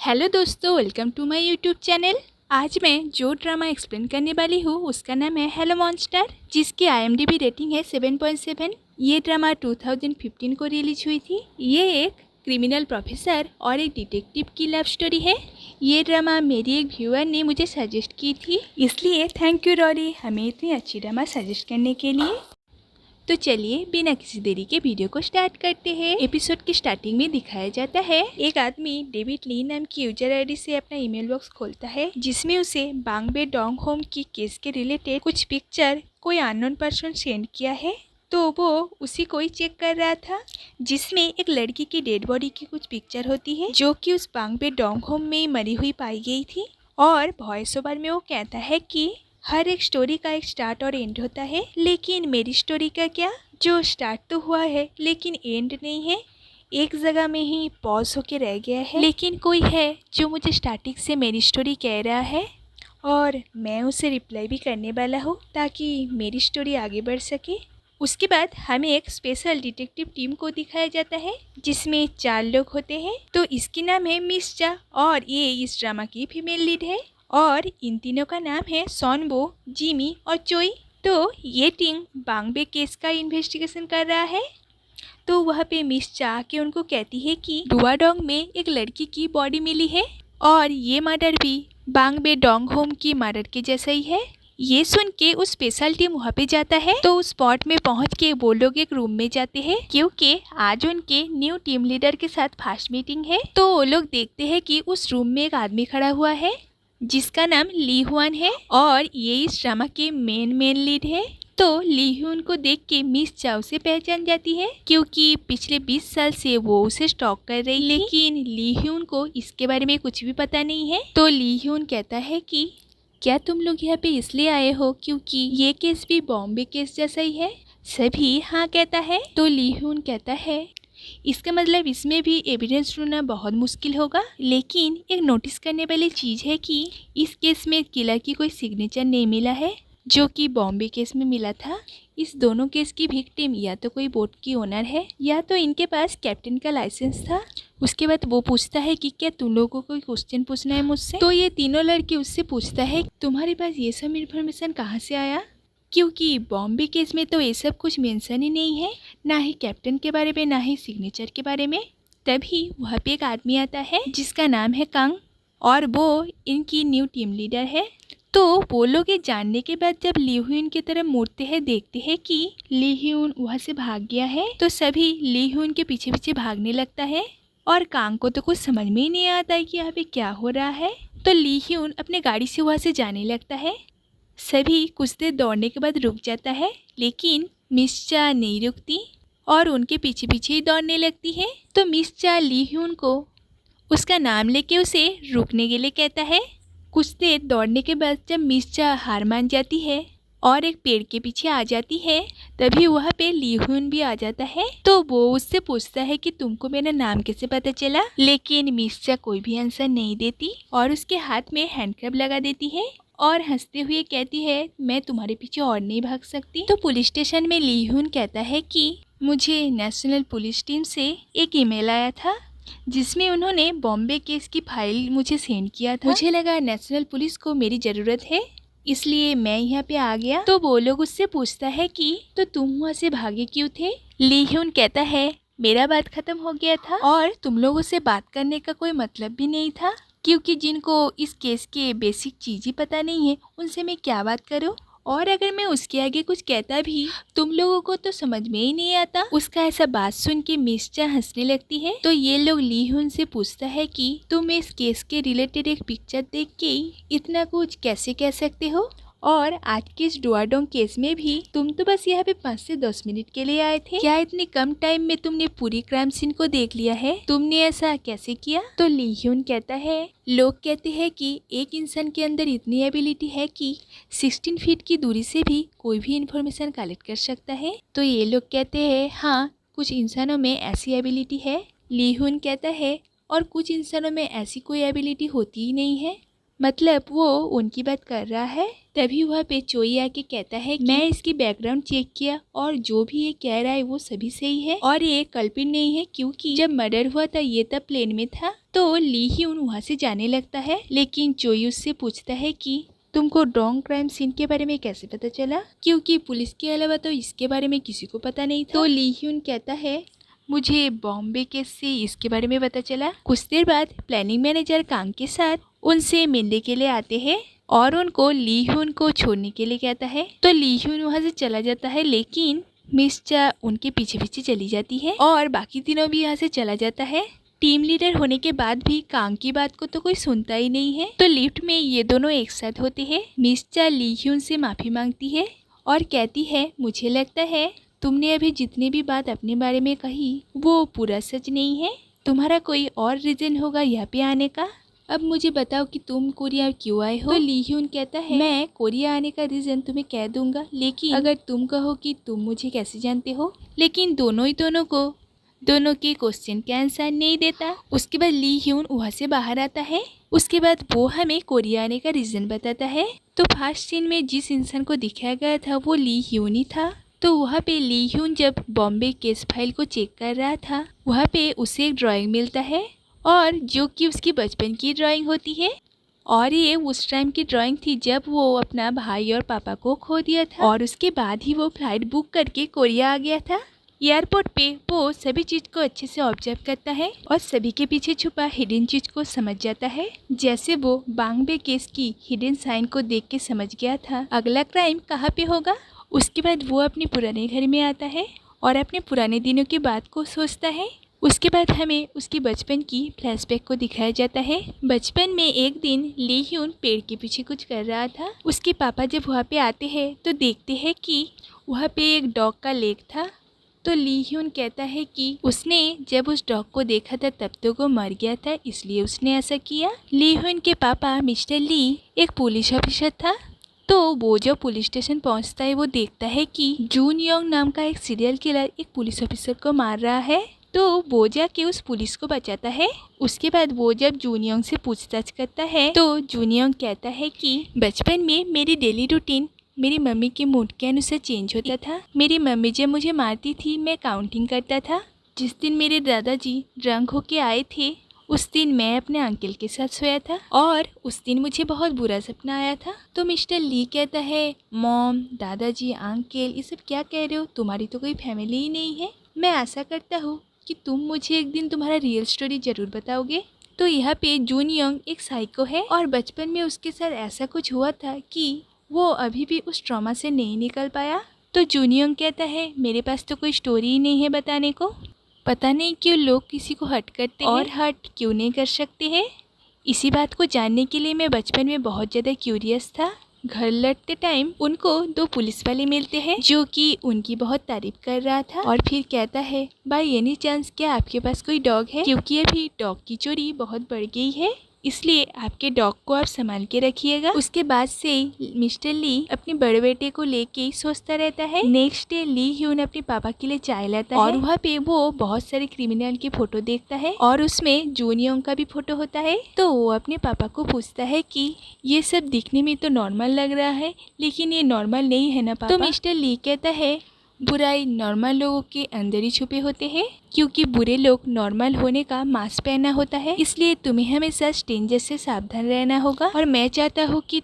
Hello दोस्तों, welcome to my YouTube channel. आज मैं जो ड्रामा एक्सप्लेन करने वाली हूँ उसका नाम है हेलो मॉन्स्टर, जिसकी IMDb रेटिंग है 7.7। ये ड्रामा 2015 को रिलीज हुई थी। ये एक क्रिमिनल प्रोफेसर और एक डिटेक्टिव की लव स्टोरी है। ये ड्रामा मेरी एक व्यूअर ने मुझे सजेस्ट की थी, इसलिए थैंक यू रॉरी हमें इतनी अच्छी ड्रामा सजेस्ट करने के लिए। तो चलिए बिना किसी देरी के वीडियो को स्टार्ट करते हैं। एपिसोड की स्टार्टिंग में दिखाया जाता है एक आदमी डेविड ली नाम की यूजर आईडी से अपना ईमेल बॉक्स खोलता है, जिसमें उसे बांगबे डोंग होम की केस के रिलेटेड कुछ पिक्चर कोई अननोन पर्सन सेंड किया है। तो वो उसी को ही चेक कर रहा था, जिसमें एक लड़की की डेड बॉडी की कुछ पिक्चर होती है जो कि उस बांगबे डोंग होम में मरी हुई पाई गई थी। और वॉइस ओवर में वो कहता है कि हर एक स्टोरी का एक स्टार्ट और एंड होता है, लेकिन मेरी स्टोरी का क्या, जो स्टार्ट तो हुआ है लेकिन एंड नहीं है, एक जगह में ही पॉज होके रह गया है। लेकिन कोई है जो मुझे स्टार्टिंग से मेरी स्टोरी कह रहा है और मैं उसे रिप्लाई भी करने वाला हूँ ताकि मेरी स्टोरी आगे बढ़ सके। उसके बाद हमें एक स्पेशल डिटेक्टिव टीम को दिखाया जाता है, जिसमें 4 लोग होते हैं। तो इसकी नाम है मिस चा और ये इस ड्रामा की फीमेल लीड है। और इन तीनों का नाम है सोनबो, जिमी और चोई। तो ये टीम बांगबे केस का इन्वेस्टिगेशन कर रहा है। तो वहाँ पे मिस चा के उनको कहती है कि डुआडोंग में एक लड़की की बॉडी मिली है और ये मर्डर भी बांगबे डोंग होम की मर्डर के जैसा ही है। ये सुन के उस स्पेशल टीम वहाँ पे जाता है। तो उस स्पॉट में पहुँच के वो लोग एक रूम में जाते हैं, क्योंकि आज उनके न्यू टीम लीडर के साथ फास्ट मीटिंग है। तो वो लोग देखते हैं कि उस रूम में एक आदमी खड़ा हुआ है जिसका नाम ली हुआन है और ये इस ड्रामा के मेन लीड है। तो ली ह्यून को देख के मिस चाओ से पहचान जाती है, क्योंकि पिछले 20 साल से वो उसे स्टॉक कर रही थी। लेकिन ली ह्यून को इसके बारे में कुछ भी पता नहीं है। तो ली ह्यून कहता है कि क्या तुम लोग यहाँ पे इसलिए आए हो क्योंकि ये केस भी बॉम्बे केस जैसा ही है? सभी हाँ कहता है। तो ली ह्यून कहता है इसका मतलब इसमें भी एविडेंस ढूंढना बहुत मुश्किल होगा, लेकिन एक नोटिस करने वाली चीज़ है कि इस केस में किलर की कोई सिग्नेचर नहीं मिला है जो कि बॉम्बे केस में मिला था। इस दोनों केस की विक्टिम या तो कोई बोट की ओनर है या तो इनके पास कैप्टन का लाइसेंस था। उसके बाद वो पूछता है कि क्या तुम लोगों को कोई क्वेश्चन पूछना है मुझसे? तो ये तीनों लड़के उससे पूछता है तुम्हारे पास ये सब इन्फॉर्मेशन कहाँ से आया, क्योंकि बॉम्बे केस में तो ये सब कुछ मेंशन ही नहीं है, ना ही कैप्टन के बारे में ना ही सिग्नेचर के बारे में। तभी वहाँ पे एक आदमी आता है जिसका नाम है कांग और वो इनकी न्यू टीम लीडर है। तो वो लोग ये जानने के बाद जब ली ह्यून की तरफ मुड़ते हैं, देखते हैं कि ली ह्यून वहाँ से भाग गया है। तो सभी ली ह्यून के पीछे पीछे भागने लगता है और कांग को तो कुछ समझ में ही नहीं आता है कि यहाँ पे क्या हो रहा है। तो ली ह्यून अपने गाड़ी से वहाँ से जाने लगता है। सभी कुछ देर दौड़ने के बाद रुक जाता है, लेकिन मिस चा नहीं रुकती और उनके पीछे पीछे ही दौड़ने लगती है। तो मिस चा ली ह्यून को उसका नाम लेके उसे रुकने के लिए कहता है। कुछ देर दौड़ने के बाद जब मिस चा हार मान जाती है और एक पेड़ के पीछे आ जाती है, तभी वहाँ पे ली ह्यून भी आ जाता है। तो वो उससे पूछता है कि तुमको मेरा नाम कैसे पता चला, लेकिन मिस चा कोई भी आंसर नहीं देती और उसके हाथ में हैंडकप लगा देती है और हंसते हुए कहती है मैं तुम्हारे पीछे और नहीं भाग सकती। तो पुलिस स्टेशन में ली ह्यून कहता है कि मुझे नेशनल पुलिस टीम से एक ईमेल आया था जिसमें उन्होंने बॉम्बे केस की फाइल मुझे सेंड किया था। मुझे लगा नेशनल पुलिस को मेरी ज़रूरत है, इसलिए मैं यहाँ पे आ गया। तो वो लोग उससे पूछता है कि तो तुम वहाँ से भागे क्यों थे? ली ह्यून कहता है मेरा बात खत्म हो गया था और तुम लोगों से बात करने का कोई मतलब भी नहीं था, क्योंकि जिनको इस केस के बेसिक चीज़ ही पता नहीं है उनसे मैं क्या बात करूं, और अगर मैं उसके आगे कुछ कहता भी तुम लोगों को तो समझ में ही नहीं आता। उसका ऐसा बात सुन के मिस चा हंसने लगती है। तो ये लोग ली ह्यून से पूछता है कि तुम इस केस के रिलेटेड एक पिक्चर देख के ही इतना कुछ कैसे कह सकते हो, और आज के इस डुआडोंग केस में भी तुम तो बस यहाँ पे 5 से 10 मिनट के लिए आए थे। क्या इतने कम टाइम में तुमने पूरी क्राइम सीन को देख लिया है? तुमने ऐसा कैसे किया? तो ली ह्यून कहता है लोग कहते हैं कि एक इंसान के अंदर इतनी एबिलिटी है कि 16 फीट की दूरी से भी कोई भी इंफॉर्मेशन कलेक्ट कर सकता है। तो ये लोग कहते हैं हाँ, कुछ इंसानों में ऐसी एबिलिटी है। ली ह्यून कहता है और कुछ इंसानों में ऐसी कोई एबिलिटी होती ही नहीं है। मतलब वो उनकी बात कर रहा है। तभी वहाँ पे चोई आके कहता है कि मैं इसकी बैकग्राउंड चेक किया और जो भी ये कह रहा है वो सभी सही है और ये कल्पित नहीं है, क्योंकि जब मर्डर हुआ था ये तब प्लेन में था। तो ली ह्यून वहाँ से जाने लगता है, लेकिन चोई उससे पूछता है कि तुमको डोंग क्राइम सीन के बारे में कैसे पता चला, क्योंकि पुलिस के अलावा तो इसके बारे में किसी को पता नहीं था। तो ली ह्यून कहता है मुझे बॉम्बे केस से इसके बारे में पता चला। कुछ देर बाद प्लानिंग मैनेजर कांग के साथ उनसे मिलने के लिए आते हैं और उनको ली ह्यून को छोड़ने के लिए कहता है। तो ली ह्यून वहाँ से चला जाता है, लेकिन मिस चा उनके पीछे पीछे चली जाती है और बाकी तीनों भी यहाँ से चला जाता है। टीम लीडर होने के बाद भी कांग की बात को तो कोई सुनता ही नहीं है। तो लिफ्ट में ये दोनों एक साथ होते हैं। मिस चा ली ह्यून से माफी मांगती है और कहती है मुझे लगता है तुमने अभी जितनी भी बात अपने बारे में कही वो पूरा सच नहीं है, तुम्हारा कोई और रीजन होगा यहाँ पे आने का। अब मुझे बताओ कि तुम कोरिया क्यों आए हो। तो ली ह्यून कहता है मैं कोरिया आने का रीजन तुम्हें कह दूंगा, लेकिन अगर तुम कहो कि तुम मुझे कैसे जानते हो। लेकिन दोनों के क्वेश्चन का आंसर नहीं देता। उसके बाद ली ह्यून वहाँ से बाहर आता है। उसके बाद वो हमें कोरिया आने का रीजन बताता है। तो फर्स्ट सीन में जिस इंसान को दिखाया गया था वो ली ह्यून ही था। तो वहाँ पे ली ह्यून जब बॉम्बे केस फाइल को चेक कर रहा था, वहाँ पे उसे एक ड्राइंग मिलता है और जो कि उसकी बचपन की ड्राइंग होती है और ये उस टाइम की ड्राइंग थी जब वो अपना भाई और पापा को खो दिया था और उसके बाद ही वो फ्लाइट बुक करके कोरिया आ गया था। एयरपोर्ट पे वो सभी चीज़ को अच्छे से ऑब्जर्व करता है और सभी के पीछे छुपा हिडन चीज को समझ जाता है। जैसे वो बांगबे केस की हिडन साइन को देख के समझ गया था अगला क्राइम कहाँ पे होगा। उसके बाद वो अपने पुराने घर में आता है और अपने पुराने दिनों की बात को सोचता है। उसके बाद हमें उसकी बचपन की फ्लैशबैक को दिखाया जाता है। बचपन में एक दिन ली ह्यून पेड़ के पीछे कुछ कर रहा था। उसके पापा जब वहाँ पे आते हैं तो देखते हैं कि वहाँ पे एक डॉग का लेग था। तो ली ह्यून कहता है कि उसने जब उस डॉग को देखा था तब तो वो मर गया था, इसलिए उसने ऐसा किया। ली ह्यून के पापा मिस्टर ली एक पुलिस ऑफिसर था। तो वो जब पुलिस स्टेशन पहुंचता है वो देखता है कि जून योंग नाम का एक सीरियल किलर एक पुलिस ऑफिसर को मार रहा है। तो वो जाके उस पुलिस को बचाता है। उसके बाद वो जब जून योंग से पूछताछ करता है तो जून योंग कहता है कि बचपन में मेरी डेली रूटीन मेरी मम्मी के मूड के अनुसार चेंज होता था। मेरी मम्मी जब मुझे मारती थी मैं काउंटिंग करता था। जिस दिन मेरे दादाजी ड्रंक होके आए थे उस दिन मैं अपने अंकल के साथ सोया था और उस दिन मुझे बहुत बुरा सपना आया था। तो मिस्टर ली कहता है मॉम, दादाजी, अंकल ये सब क्या कह रहे हो, तुम्हारी तो कोई फैमिली ही नहीं है। मैं आशा करता हूँ कि तुम मुझे एक दिन तुम्हारा रियल स्टोरी जरूर बताओगे। तो यहाँ पे जून योंग एक साइको है और बचपन में उसके साथ ऐसा कुछ हुआ था कि वो अभी भी उस ट्रॉमा से नहीं निकल पाया। तो जून योंग कहता है मेरे पास तो कोई स्टोरी ही नहीं है बताने को। पता नहीं क्यों लोग किसी को हर्ट करते हैं और हर्ट क्यों नहीं कर सकते हैं। इसी बात को जानने के लिए मैं बचपन में बहुत ज़्यादा क्यूरियस था। घर लौटते टाइम उनको दो पुलिस वाले मिलते हैं जो कि उनकी बहुत तारीफ कर रहा था और फिर कहता है बाय एनी चांस क्या आपके पास कोई डॉग है, क्योंकि अभी डॉग की चोरी बहुत बढ़ गई है, इसलिए आपके डॉग को आप संभाल के रखिएगा। उसके बाद से मिस्टर ली अपने बड़े बेटे को लेके सोचता रहता है। नेक्स्ट डे ली ह्यून अपने पापा के लिए चाय लाता है और वहाँ पे वो बहुत सारे क्रिमिनल की फोटो देखता है और उसमें जून योंग का भी फोटो होता है। तो वो अपने पापा को पूछता है कि ये सब दिखने में तो नॉर्मल लग रहा है, लेकिन ये नॉर्मल नहीं है ना पापा। तो मिस्टर ली कहता है बुराई नॉर्मल लोगों के अंदर ही छुपे होते हैं, क्योंकि बुरे लोग नॉर्मल होने का मास्क पहना होता है, इसलिए तुम्हें हमेशा स्ट्रेंजर से सावधान रहना होगा और मैं चाहता हूँ कि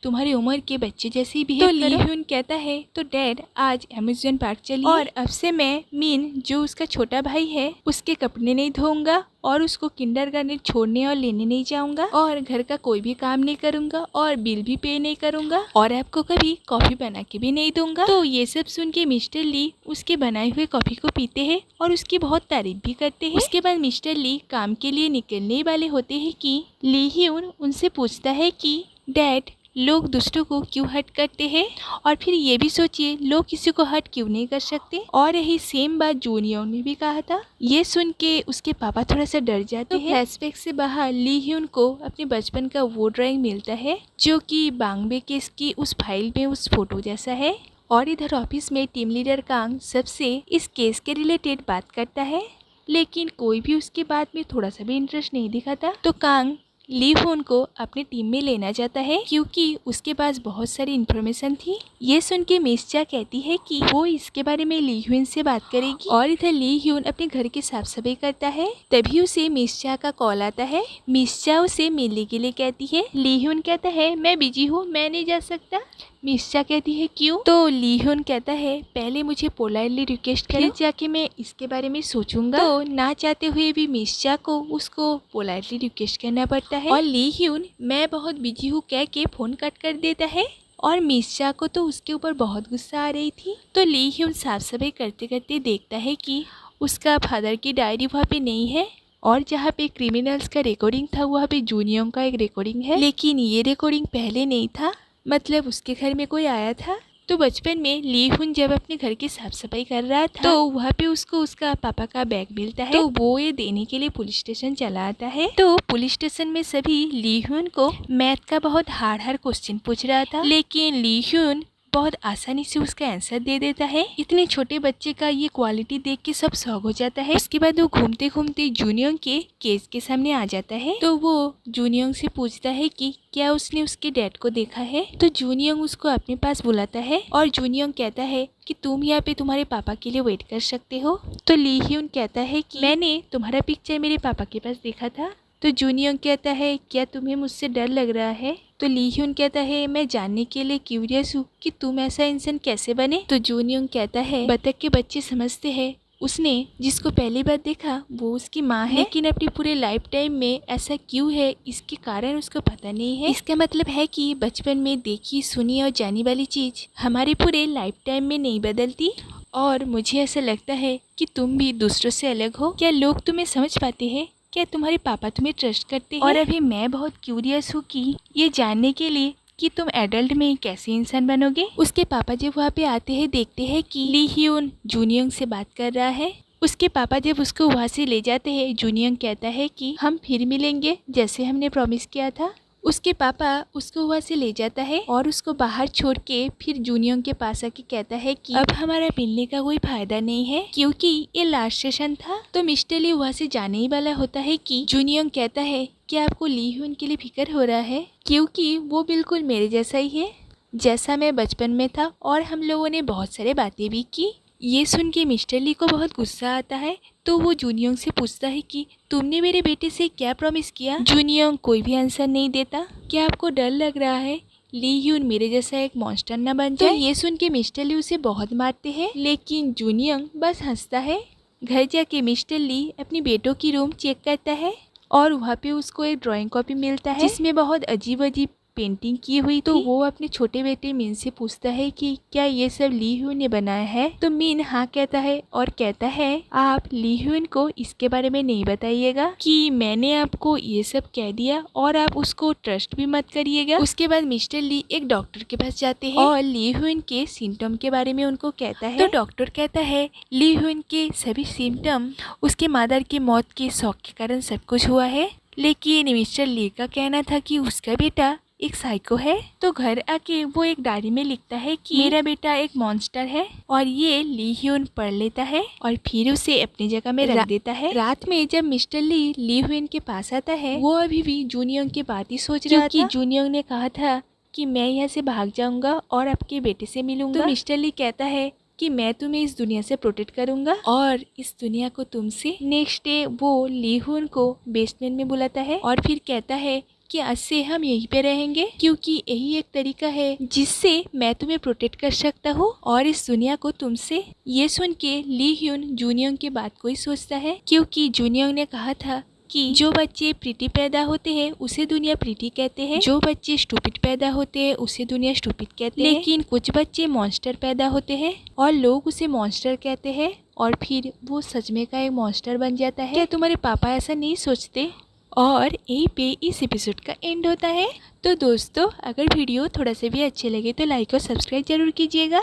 तुम्हारी उम्र के बच्चे जैसी भी। तो ली ह्यून कहता है तो डैड आज अमेज़न पार्क चलिए और अब से मैं मीन जो उसका छोटा भाई है उसके कपड़े नहीं धोऊंगा और उसको किंडरगार्टन छोड़ने और लेने नहीं जाऊंगा और घर का कोई भी काम नहीं करूंगा और बिल भी पे नहीं करूंगा और आपको कभी कॉफी बना के भी नहीं दूंगा। तो ये सब सुन के मिस्टर ली उसके बनाए हुए कॉफी को पीते हैं और उसकी बहुत तारीफ भी करते हैं। उसके बाद मिस्टर ली काम के लिए निकलने वाले होते हैं कि ली ह्यून उनसे पूछता है कि डैड लोग दूसरों को क्यों हर्ट करते हैं, और फिर ये भी सोचिए लोग किसी को हर्ट क्यों नहीं कर सकते। और यही सेम बात जून योंग ने भी कहा था। ये सुन के उसके पापा थोड़ा सा डर जाते हैं। फ्लैशबैक से बाहर ली ह्यून को अपने बचपन का वो ड्राइंग मिलता है जो कि बांगबे केस की उस फाइल में उस फोटो जैसा है। और इधर ऑफिस में टीम लीडर कांग सबसे इस केस के रिलेटेड बात करता है, लेकिन कोई भी उसकी बात में थोड़ा सा भी इंटरेस्ट नहीं दिखाता। तो कांग ली हुन को अपने टीम में लेना चाहता है क्योंकि उसके पास बहुत सारी इन्फॉर्मेशन थी। ये सुन के मिस चा कहती है कि वो इसके बारे में ली हुन से बात करेगी और इधर ली हुन अपने घर की साफ सफाई करता है। तभी उसे मिस चा का कॉल आता है। मिस चा उसे मिलने के लिए कहती है। ली हुन कहता है मैं बिजी हूँ, मैं नहीं जा सकता। मिस चा कहती है क्यों? तो ली हुन कहता है पहले मुझे पोलाइटली रिक्वेस्ट करो, फिर जाके मैं इसके बारे में सोचूंगा। तो ना चाहते हुए भी मिस चा को उसको पोलाइटली रिक्वेस्ट करना पड़ता है और ली हुन मैं बहुत बिजी हूँ कह के फोन कट कर देता है। और मिस चा को तो उसके ऊपर बहुत गुस्सा आ रही थी। तो ली हुन साफ सफाई करते करते देखता है कि उसका फादर की डायरी वहाँ पे नहीं है और जहाँ पे क्रिमिनल्स का रिकॉर्डिंग था वहाँ पे जूनियोंग का एक रिकॉर्डिंग है, लेकिन ये रिकॉर्डिंग पहले नहीं था, मतलब उसके घर में कोई आया था। तो बचपन में ली हुन जब अपने घर की साफ सफाई कर रहा था तो वहाँ पे उसको उसका पापा का बैग मिलता है। तो वो ये देने के लिए पुलिस स्टेशन चला आता है। तो पुलिस स्टेशन में सभी ली हुन को मैथ का बहुत हार्ड क्वेश्चन पूछ रहा था, लेकिन ली हुन बहुत आसानी से उसका आंसर दे देता है। इतने छोटे बच्चे का ये क्वालिटी देख के सब शौक हो जाता है। उसके बाद वो घूमते घूमते जूनियोंग के केस के सामने आ जाता है। तो वो जूनियोंग से पूछता है कि क्या उसने उसके डैड को देखा है। तो जूनियोंग उसको अपने पास बुलाता है और जूनियोंग कहता है कि तुम यहाँ पे तुम्हारे पापा के लिए वेट कर सकते हो। तो ली हुन कहता है कि मैंने तुम्हारा पिक्चर मेरे पापा के पास देखा था। तो जूनियोंग कहता है क्या तुम्हें मुझसे डर लग रहा है। तो ली हुन कहता है मैं जानने के लिए क्यूरियस हूँ कि तुम ऐसा इंसान कैसे बने। तो जूनियोंग कहता है बतख के बच्चे समझते हैं उसने जिसको पहली बार देखा वो उसकी माँ है, लेकिन अपनी पूरे लाइफ टाइम में ऐसा क्यों है इसके कारण उसको पता नहीं है। इसका मतलब है कि बचपन में देखी सुनी और जानी वाली चीज हमारे पूरे लाइफ टाइम में नहीं बदलती। और मुझे ऐसा लगता है कि तुम भी दूसरों से अलग हो। क्या लोग तुम्हें समझ पाते हैं? क्या तुम्हारे पापा तुम्हें ट्रस्ट करते हैं? और अभी मैं बहुत क्यूरियस हूँ कि ये जानने के लिए कि तुम एडल्ट में कैसे इंसान बनोगे। उसके पापा जब वहाँ पे आते हैं देखते हैं कि ली हुन जूनियोंग से बात कर रहा है। उसके पापा जब उसको वहाँ से ले जाते हैं जूनियोंग कहता है कि हम फिर मिलेंगे जैसे हमने प्रॉमिस किया था। उसके पापा उसको वहाँ से ले जाता है और उसको बाहर छोड़ के फिर जूनियोंग के पास आके कहता है कि अब हमारा मिलने का कोई फायदा नहीं है क्योंकि ये लास्ट सेशन था। तो मिस्टर ली वहाँ से जाने ही वाला होता है कि जूनियोंग कहता है कि आपको ली हुन के लिए फिक्र हो रहा है क्योंकि वो बिल्कुल मेरे जैसा ही है जैसा मैं बचपन में था और हम लोगों ने बहुत सारे बातें भी की। ये सुन के मिस्टर ली को बहुत गुस्सा आता है। तो वो जूनियोंग से पूछता है कि तुमने मेरे बेटे से क्या प्रॉमिस किया। जूनियोंग कोई भी आंसर नहीं देता। क्या आपको डर लग रहा है ली हुन मेरे जैसा एक मॉन्स्टर न बन जाए। तो ये सुन के मिस्टर ली उसे बहुत मारते हैं, लेकिन जूनियोंग बस हंसता है। घर जाके मिस्टर ली अपनी बेटों की रूम चेक करता है और वहाँ पे उसको एक ड्राइंग कॉपी मिलता है जिसमें बहुत अजीब अजीब पेंटिंग की हुई। तो वो अपने छोटे बेटे मिन से पूछता है कि क्या ये सब ली हुन ने बनाया है। तो मिन हाँ कहता है और कहता है आप ली हुन को इसके बारे में नहीं बताइएगा कि मैंने आपको ये सब कह दिया और आप उसको ट्रस्ट भी मत करिएगा। उसके बाद मिस्टर ली एक डॉक्टर के पास जाते हैं और ली हुन के सिम्टम के बारे में उनको कहता है। तो डॉक्टर कहता है ली हुन के सभी सिम्टम उसके मदर की मौत के शौक के कारण सब कुछ हुआ है, लेकिन मिस्टर ली का कहना था कि उसका बेटा एक साइको है। तो घर आके वो एक डायरी में लिखता है कि मेरा बेटा एक मॉन्स्टर है और ये ली हुन पढ़ लेता है और फिर उसे अपनी जगह में रख देता है। रात में जब मिस्टर ली हुन के पास आता है वो अभी भी जूनियोंग की बात ही सोच रहा था कि जूनियोंग ने कहा था कि मैं यहाँ से भाग जाऊंगा और आपके बेटे से मिलूंगा। तो मिस्टर ली कहता है कि मैं तुम्हें इस दुनिया से प्रोटेक्ट करूंगा और इस दुनिया को तुमसे। नेक्स्ट डे वो ली हुन को बेसमेंट में बुलाता है और फिर कहता है कि आज से हम यहीं पे रहेंगे क्योंकि यही एक तरीका है जिससे मैं तुम्हें प्रोटेक्ट कर सकता हूँ और इस दुनिया को तुमसे। ये सुन के ली हुन जूनियोंग की बात को ही सोचता है क्योंकि जूनियोंग ने कहा था कि जो बच्चे प्रीटी पैदा होते हैं उसे दुनिया प्रीटी कहते हैं, जो बच्चे स्टूपिड पैदा होते हैं उसे दुनिया स्टूपिड कहते हैं, लेकिन कुछ बच्चे मॉन्स्टर पैदा होते हैं और लोग उसे मॉन्स्टर कहते हैं और फिर वो सच में का एक मॉन्स्टर बन जाता है। क्या तुम्हारे पापा ऐसा नहीं सोचते? और यहीं पे इस एपिसोड का एंड होता है। तो दोस्तों अगर वीडियो थोड़ा सा भी अच्छे लगे तो लाइक और सब्सक्राइब जरूर कीजिएगा।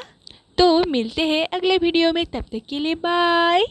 तो मिलते हैं अगले वीडियो में, तब तक के लिए बाय।